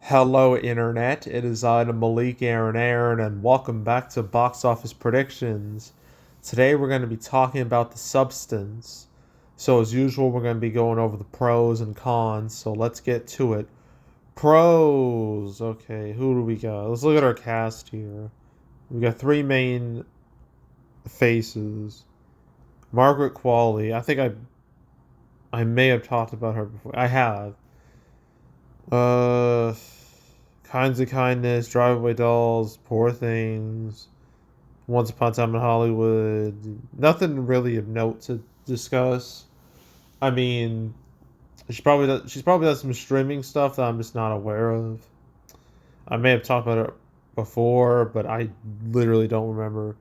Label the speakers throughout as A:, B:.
A: Hello, Internet. It is I, Malik Aaron, and welcome back to Box Office Predictions. Today, we're going to be talking about The Substance. So, as usual, we're going to be going over the pros and cons. So, let's get to it. Pros. Okay, who do we got? Let's look at our cast here. We got three main faces. Margaret Qualley. I may have talked about her before. I have. Uh, Kinds of Kindness, Drive-Away Dolls, Poor Things, Once Upon a Time in Hollywood. Nothing really of note to discuss. I mean, she's probably done some streaming stuff that I'm just not aware of. I may have talked about it before, but I literally don't remember.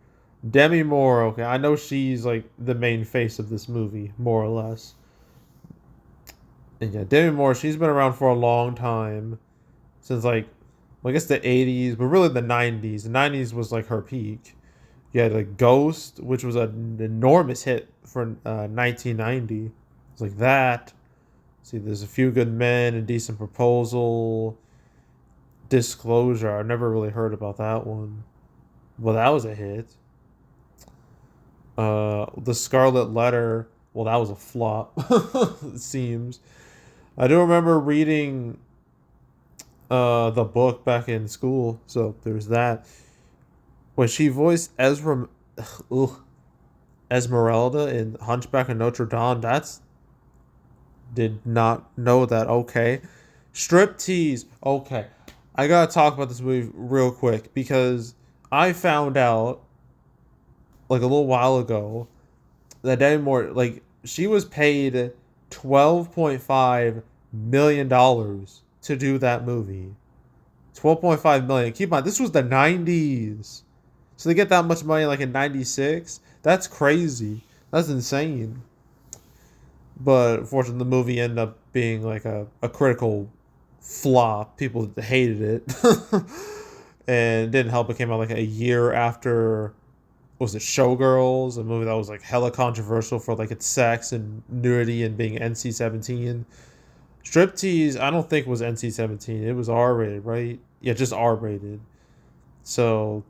A: Demi Moore, okay, I know she's like the main face of this movie, more or less. And yeah, Demi Moore, she's been around for a long time, since like, well, I guess the 80s, but really the 90s. The 90s was like her peak. You had like Ghost, which was an enormous hit for 1990. It's like that. See, there's A Few Good Men, A Decent Proposal, Disclosure. I never really heard about that one. Well, that was a hit. The Scarlet Letter. Well, that was a flop. It seems. I do remember reading the book back in school, so there's that. When she voiced ugh, Esmeralda in Hunchback of Notre Dame, that's did not know that. Okay, Striptease. Okay, I gotta talk about this movie real quick because I found out like a little while ago that Demi Moore, like, she was paid $12.5 million to do that movie. 12.5 million. Keep in mind, this was the 90s. So they get that much money like in 96? That's crazy. That's insane. But unfortunately, the movie ended up being like a critical flop. People hated it. And it didn't help. It came out like a year after, was it Showgirls? A movie that was like hella controversial for like its sex and nudity and being NC-17. Striptease, I don't think was NC-17. It was R rated, right? Yeah, just R rated. So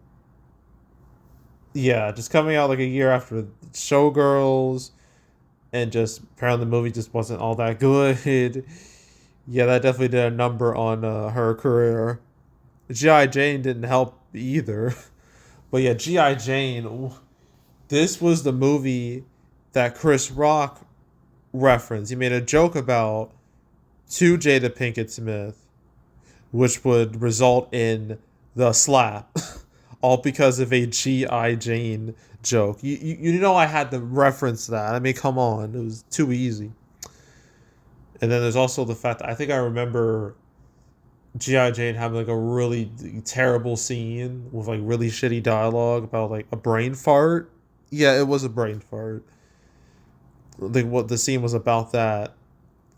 A: yeah, just coming out like a year after Showgirls, and just apparently the movie just wasn't all that good. Yeah, that definitely did a number on her career. G.I. Jane didn't help either. But yeah, G.I. Jane, this was the movie that Chris Rock referenced. He made a joke about to Jada Pinkett Smith, which would result in the slap, all because of a G.I. Jane joke. You know I had to reference that. I mean, come on, it was too easy. And then there's also the fact that I think I remember G.I. Jane having like a really terrible scene with like really shitty dialogue about like a brain fart. Yeah, it was a brain fart. Like what the scene was about that.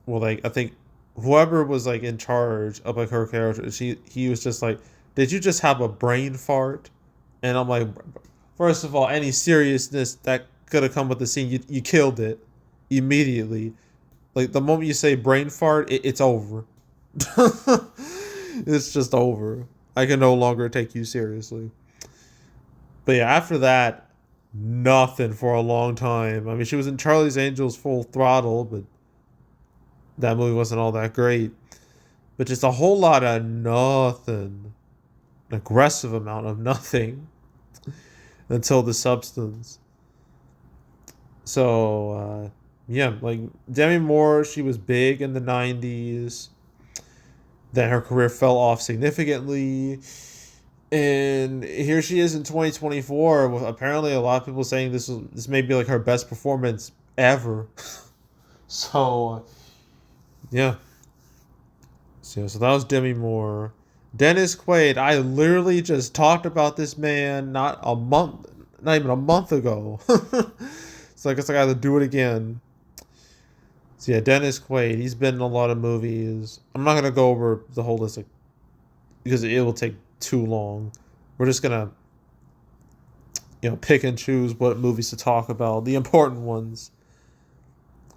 A: Well, like I think whoever was like in charge of like her character, he was just like, "Did you just have a brain fart?" And I'm like, first of all, any seriousness that could have come with the scene, you killed it immediately. Like the moment you say brain fart, it's over. It's just over. I can no longer take you seriously. But yeah, after that, nothing for a long time. I mean, she was in Charlie's Angels Full Throttle, but that movie wasn't all that great. But just a whole lot of nothing. An aggressive amount of nothing until The Substance. So, yeah, like Demi Moore, she was big in the 90s. Then her career fell off significantly. And here she is in 2024 with apparently a lot of people saying this may be like her best performance ever. So, yeah. So that was Demi Moore. Dennis Quaid, I literally just talked about this man not even a month ago. So I guess I got to do it again. So yeah, Dennis Quaid, he's been in a lot of movies. I'm not gonna go over the whole list because it will take too long. We're just gonna pick and choose what movies to talk about, the important ones.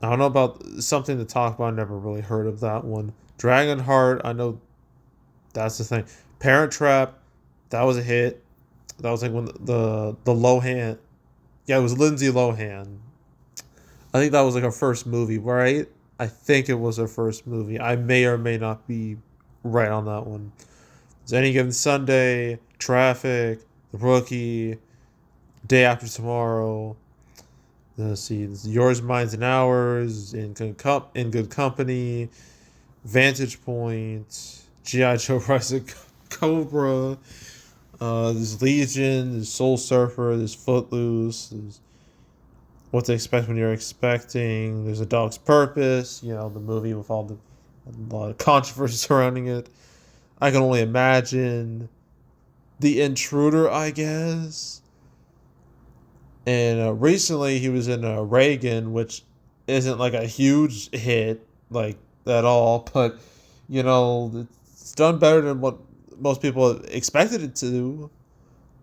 A: I don't know about Something to Talk About. I never really heard of that one. Dragonheart, I know That's the thing. Parent Trap, that was a hit. That was like when the Lohan, yeah, it was Lindsay Lohan. I think that was like her first movie, right? I think it was her first movie. I may or may not be right on that one. There's Any Given Sunday, Traffic, The Rookie, Day After Tomorrow. Let's see, Yours, Mine's, and Ours, In Good Company, Vantage Point, G.I. Joe Rise of Cobra. There's Legion, there's Soul Surfer, there's Footloose, there's What to Expect When You're Expecting, there's A Dog's Purpose, the movie with all the a lot of controversy surrounding it. I Can Only Imagine, The Intruder, I guess. And recently he was in Reagan, which isn't like a huge hit, like at all, but it's done better than what most people expected it to.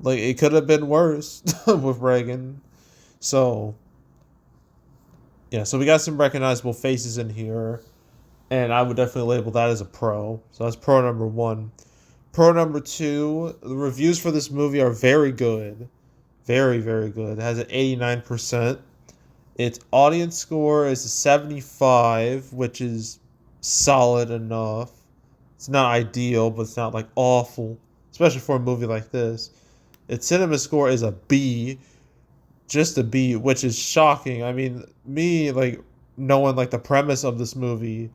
A: Like it could have been worse with Reagan. So yeah, so we got some recognizable faces in here, and I would definitely label that as a pro. So that's pro number one. Pro number two, the reviews for this movie are very good. Very, very good. It has an 89%. Its audience score is a 75, which is solid enough. It's not ideal, but it's not like awful, especially for a movie like this. Its cinema score is a B, just a B, which is shocking. I mean, me like knowing like the premise of this movie,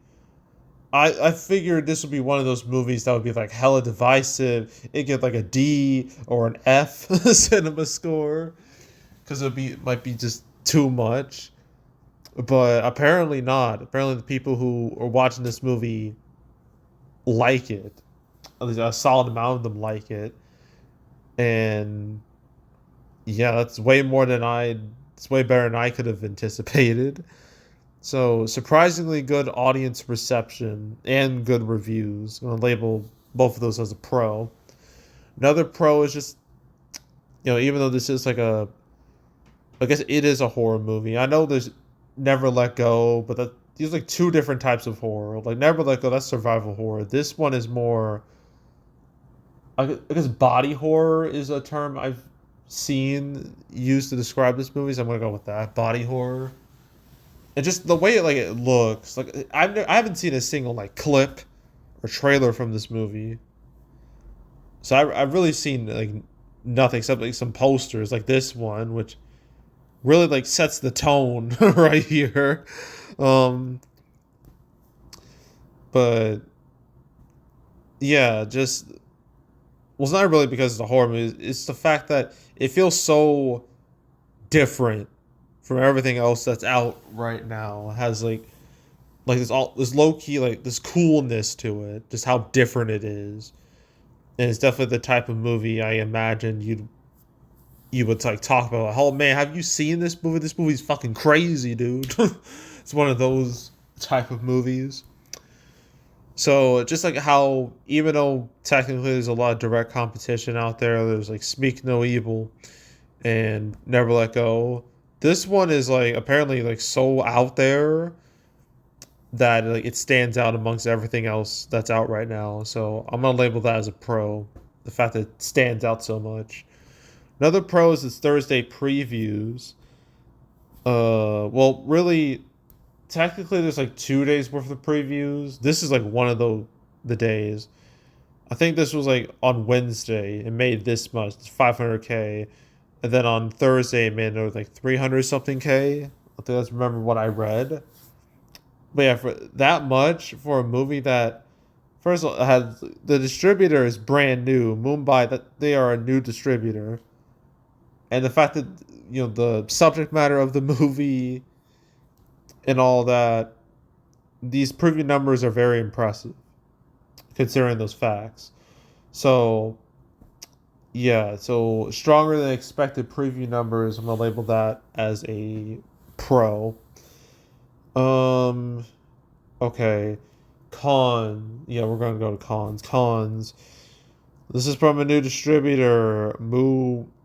A: I figured this would be one of those movies that would be like hella divisive. It get like a D or an F cinema score because might be just too much. But apparently not. Apparently the people who are watching this movie like it. At least a solid amount of them like it. And yeah, that's way more than it's way better than I could have anticipated. So surprisingly good audience reception and good reviews. I'm gonna label both of those as a pro. Another pro is just even though this is like I guess it is a horror movie. I know there's Never Let Go, but these are like two different types of horror. Like Never Let Go, that's survival horror. This one is more, I guess body horror is a term I've seen used to describe this movie. So I'm gonna go with that, body horror. And just the way it looks, like I haven't seen a single like clip or trailer from this movie. So I've really seen like nothing except like some posters like this one, which really like sets the tone right here. Um, but yeah, just it's not really because it's a horror movie. It's the fact that it feels so different from everything else that's out right now. It has like this low key like this coolness to it, just how different it is. And it's definitely the type of movie I imagine you would like talk about. Like, oh man, have you seen this movie? This movie's fucking crazy, dude. It's one of those type of movies. So just like how even though technically there's a lot of direct competition out there, there's like Speak No Evil and Never Let Go. This one is like apparently like so out there that like it stands out amongst everything else that's out right now. So I'm gonna label that as a pro. The fact that it stands out so much. Another pro is its Thursday previews. Well, really, technically, there's like 2 days worth of previews. This is like one of the days. I think this was like on Wednesday. It made this much, 500K, and then on Thursday it made another like 300 something K. I think that's remember what I read. But yeah, for that much for a movie that first of all has the distributor is brand new, Mumbai. That they are a new distributor, and the fact that the subject matter of the movie and all that, these preview numbers are very impressive considering those facts. So yeah, so stronger than expected preview numbers. I'm gonna label that as a pro. Um, okay, Yeah, we're gonna go to cons. Cons. This is from a new distributor, Mubai.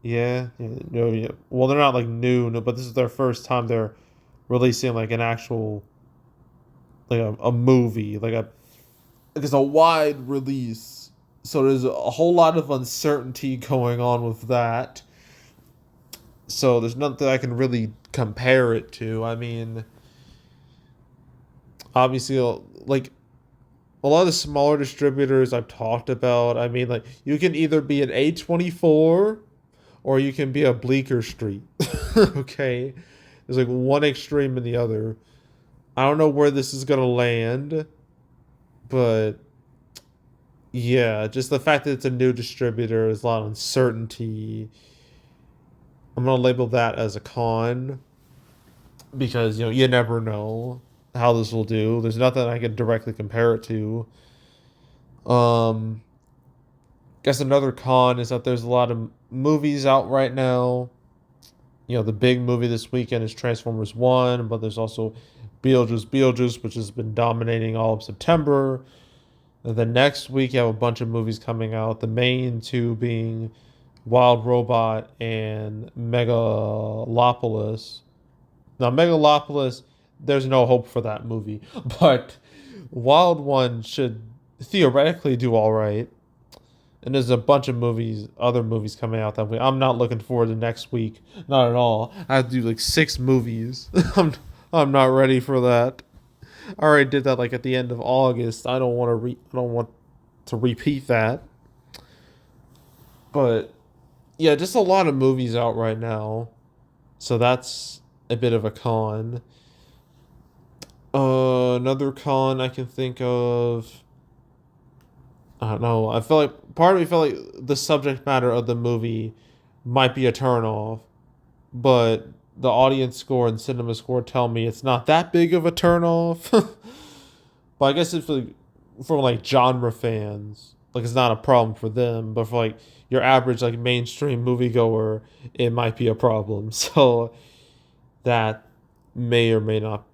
A: Yeah, yeah, no, yeah. Well, they're not like new, no, but this is their first time they're releasing like an actual like a movie, like it's a wide release, so there's a whole lot of uncertainty going on with that. So there's nothing I can really compare it to. I mean, obviously, like a lot of the smaller distributors I've talked about. I mean, like you can either be an A24 or you can be a Bleecker Street. Okay, there's like one extreme and the other. I don't know where this is gonna land, but yeah, just the fact that it's a new distributor is a lot of uncertainty. I'm gonna label that as a con because you never know how this will do. There's nothing I can directly compare it to. Um, guess another con is that there's a lot of movies out right now. The big movie this weekend is Transformers One, but there's also Beetlejuice, which has been dominating all of September. The next week, you have a bunch of movies coming out. The main two being Wild Robot and Megalopolis. Now, Megalopolis, there's no hope for that movie, but Wild One should theoretically do all right. And there's a bunch of other movies coming out that week. I'm not looking forward to next week, not at all. I have to do like 6 movies. I'm not ready for that. I already did that like at the end of August. I don't want to repeat that. But yeah, just a lot of movies out right now. So that's a bit of a con. Another con I can think of. I don't know. I feel like part of me felt like the subject matter of the movie might be a turnoff, but the audience score and cinema score tell me it's not that big of a turnoff. But I guess it's like for like genre fans, like it's not a problem for them, but for like your average like mainstream moviegoer, it might be a problem. So that may or may not.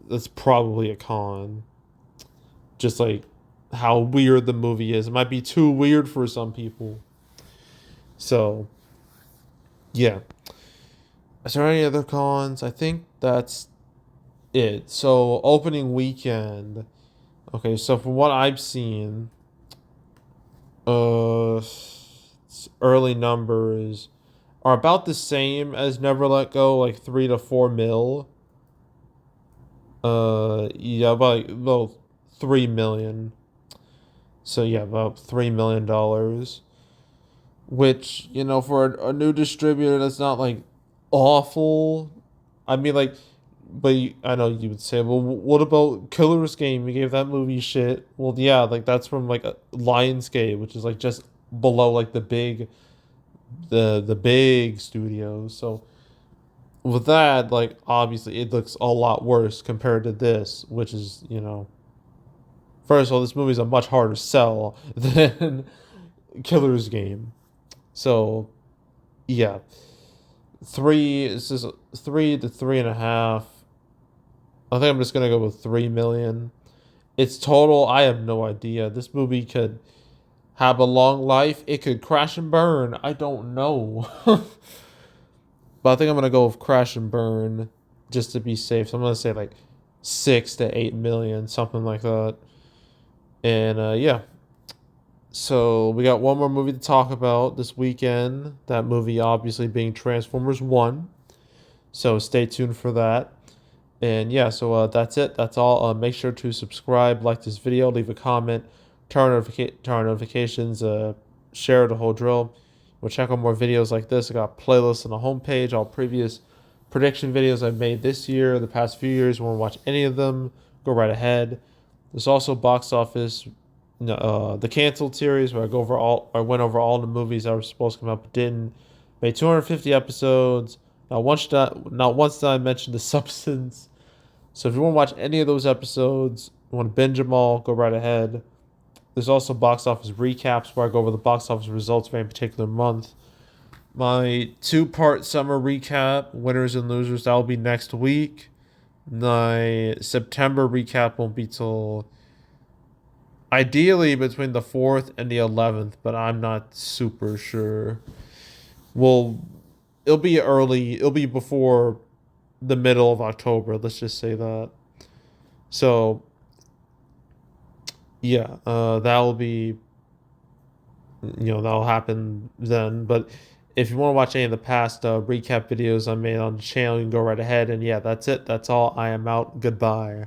A: That's probably a con. Just like how weird the movie is. It might be too weird for some people. So yeah. Is there any other cons? I think that's it. So opening weekend. Okay, so from what I've seen, uh, early numbers are about the same as Never Let Go, like 3 to 4 mil. Yeah, about 3 million. So yeah, about $3 million, which for a new distributor, that's not like awful. I mean, like, but I know you would say, well, what about Killer's Game? You gave that movie shit. Well, yeah, like that's from like Lionsgate, which is like just below like the big studios. So with that, like obviously it looks a lot worse compared to this, which is first of all, this movie is a much harder sell than Killer's Game. So yeah, this is 3 to 3.5. I think I'm just gonna go with 3 million. Its total, I have no idea. This movie could have a long life. It could crash and burn. I don't know. But I think I'm gonna go with crash and burn just to be safe. So I'm gonna say like 6 to 8 million, something like that. And yeah. So we got one more movie to talk about this weekend. That movie obviously being Transformers One. So stay tuned for that. And yeah, so that's it. That's all. Make sure to subscribe, like this video, leave a comment, turn on notifications, share the whole drill. We'll check out more videos like this. I got playlists on the homepage, all previous prediction videos I've made this year, the past few years. Want to watch any of them? Go right ahead. There's also box office, the canceled series where I went over all the movies that were supposed to come up but didn't. Made 250 episodes. Not once did I mention The Substance. So if you want to watch any of those episodes, you want to binge them all, go right ahead. There's also box office recaps where I go over the box office results for any particular month. My 2-part summer recap, winners and losers, that will be next week. My September recap won't be till ideally between the 4th and the 11th, but I'm not super sure. Well, it'll be early. It'll be before the middle of October. Let's just say that. So Yeah, that will be, that'll happen then. But if you want to watch any of the past recap videos I made on the channel, you can go right ahead. And yeah, that's it. That's all. I am out. Goodbye.